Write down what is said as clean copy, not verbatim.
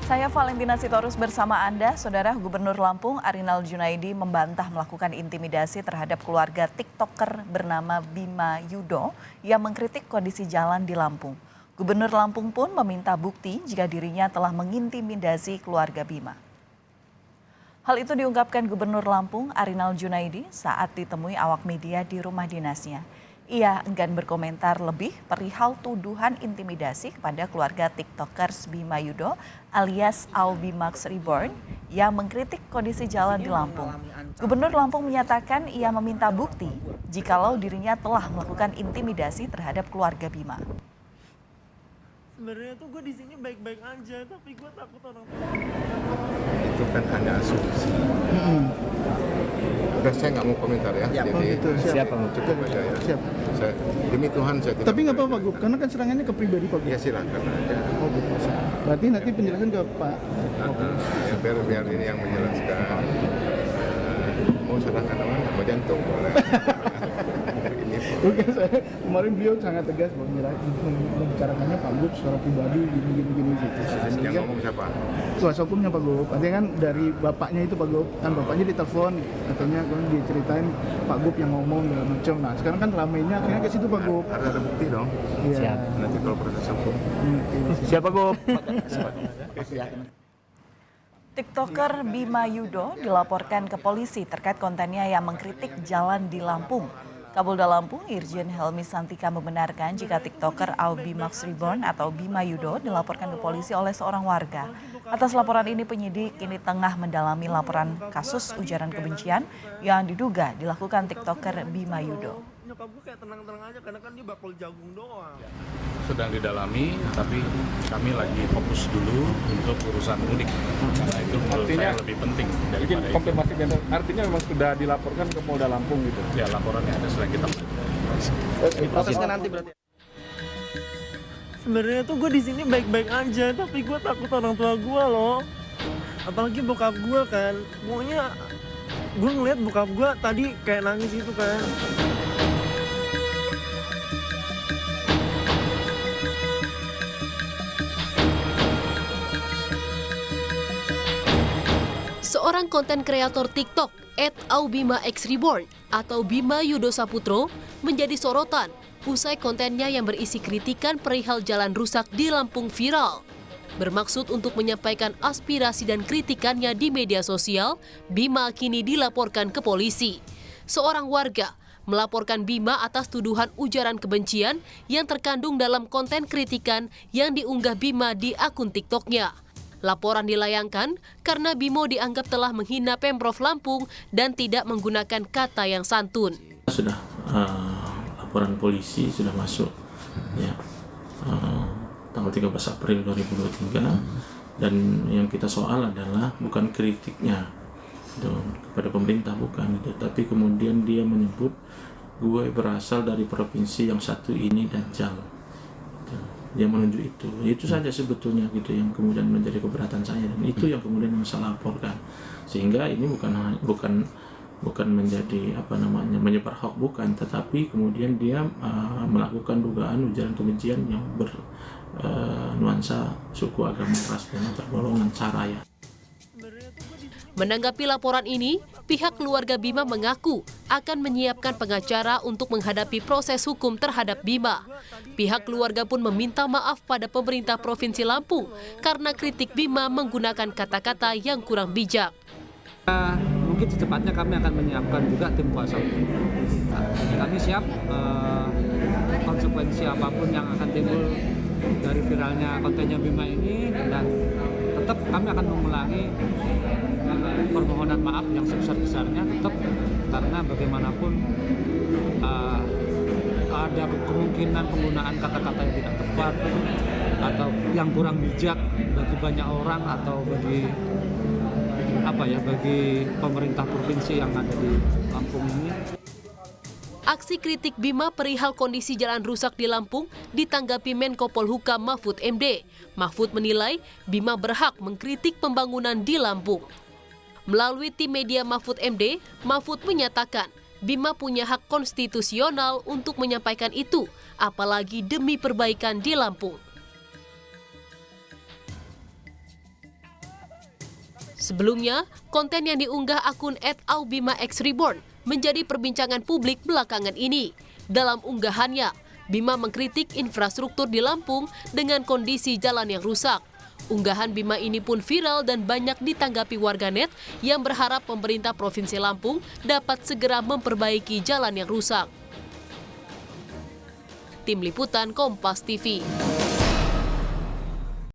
Saya Valentina Sitorus bersama Anda, Saudara. Gubernur Lampung Arinal Junaidi membantah melakukan intimidasi terhadap keluarga TikToker bernama Bima Yudo yang mengkritik kondisi jalan di Lampung. Gubernur Lampung pun meminta bukti jika dirinya telah mengintimidasi keluarga Bima. Hal itu diungkapkan Gubernur Lampung Arinal Junaidi saat ditemui awak media di rumah dinasnya. Ia enggan berkomentar lebih perihal tuduhan intimidasi kepada keluarga TikTokers Bima Yudo alias Aubimax Reborn yang mengkritik kondisi jalan di Lampung. Gubernur Lampung menyatakan ia meminta bukti jikalau dirinya telah melakukan intimidasi terhadap keluarga Bima. Sebenarnya tuh gue di sini baik-baik aja, tapi gue takut orang itu kan hanya asumsi. Udah, saya nggak mau komentar ya. Jadi Siapa cukup aja ya. Siap. Saya, demi Tuhan saya tidak. Tapi nggak apa-apa Pak Gub, karena kan serangannya ke pribadi Pak Gub. Ya silakan aja. Oh gitu. Berarti nanti penjelasan ke Pak. Ya, biar ini yang menjelaskan. Mau serangan apa? Mau jantung boleh. Ini Oke, saya kemarin beliau sangat tegas membicarakannya Pak Gub secara pribadi gini gitu. yang ngomong siapa? Kuasa hukumnya Pak Gub, artinya kan dari bapaknya itu Pak Gub, kan bapaknya ditelepon, katanya kan diceritain Pak Gub yang ngomong segala macam. Nah sekarang kan ramainya akhirnya ke situ Pak Gub. Harus ada bukti dong. Iya. Siap. Nanti kalau proses hukum. Siapa Gub? TikToker Bima Yudo dilaporkan ke polisi terkait kontennya yang mengkritik jalan di Lampung. Kapolda Lampung Irjen Helmi Santika membenarkan jika TikToker Aubimax Reborn atau Bima Yudo dilaporkan ke polisi oleh seorang warga. Atas laporan ini penyidik kini tengah mendalami laporan kasus ujaran kebencian yang diduga dilakukan TikToker Bima Yudo. nyokap gue kayak tenang-tenang aja karena kan dia bakul jagung doang. Sedang didalami, tapi kami lagi fokus dulu untuk urusan mudik. Karena itu menurut saya lebih penting daripada itu. Konfirmasi benar, artinya memang sudah dilaporkan ke Polda Lampung gitu? Ya, laporannya ada, sedang kita Prosesnya nanti berarti. Sebenarnya tuh gue di sini baik-baik aja, tapi gue takut orang tua gue loh. Apalagi bokap gue kan, pokoknya gue ngeliat bokap gue tadi kayak nangis itu kan. Seorang konten kreator TikTok @aubimaxreborn atau Bima Yudo Saputro menjadi sorotan usai kontennya yang berisi kritikan perihal jalan rusak di Lampung viral. Bermaksud untuk menyampaikan aspirasi dan kritikannya di media sosial, Bima kini dilaporkan ke polisi. Seorang warga melaporkan Bima atas tuduhan ujaran kebencian yang terkandung dalam konten kritikan yang diunggah Bima di akun TikToknya. Laporan dilayangkan karena Bimo dianggap telah menghina Pemprov Lampung dan tidak menggunakan kata yang santun. Sudah laporan polisi sudah masuk ya tanggal 13 April 2023 dan yang kita soal adalah bukan kritiknya gitu, kepada pemerintah bukan itu, tapi kemudian dia menyebut gue berasal dari provinsi yang satu ini dan jauh. Dia menunjuk itu saja sebetulnya gitu yang kemudian menjadi keberatan saya dan itu yang kemudian saya laporkan, sehingga ini bukan menjadi menyebar hoax bukan, tetapi kemudian dia melakukan dugaan ujaran kebencian yang bernuansa suku, agama, ras dan antar golongan sara ya. Menanggapi laporan ini, pihak keluarga Bima mengaku akan menyiapkan pengacara untuk menghadapi proses hukum terhadap Bima. Pihak keluarga pun meminta maaf pada pemerintah Provinsi Lampung karena kritik Bima menggunakan kata-kata yang kurang bijak. Mungkin secepatnya kami akan menyiapkan juga tim kuasa hukum. Kami siap konsekuensi apapun yang akan timbul dari viralnya kontennya Bima ini, dan tetap kami akan mengulangi permohonan maaf yang sebesar-besarnya tetap, karena bagaimanapun ada kemungkinan penggunaan kata-kata yang tidak tepat atau yang kurang bijak bagi banyak orang atau bagi pemerintah provinsi yang ada di Lampung ini. Aksi kritik Bima perihal kondisi jalan rusak di Lampung ditanggapi Menko Polhukam Mahfud MD. Mahfud menilai Bima berhak mengkritik pembangunan di Lampung. Melalui tim media Mahfud MD, Mahfud menyatakan Bima punya hak konstitusional untuk menyampaikan itu, apalagi demi perbaikan di Lampung. Sebelumnya, konten yang diunggah akun @aubima_x_reborn menjadi perbincangan publik belakangan ini. Dalam unggahannya, Bima mengkritik infrastruktur di Lampung dengan kondisi jalan yang rusak. Unggahan Bima ini pun viral dan banyak ditanggapi warganet yang berharap pemerintah Provinsi Lampung dapat segera memperbaiki jalan yang rusak. Tim Liputan Kompas TV.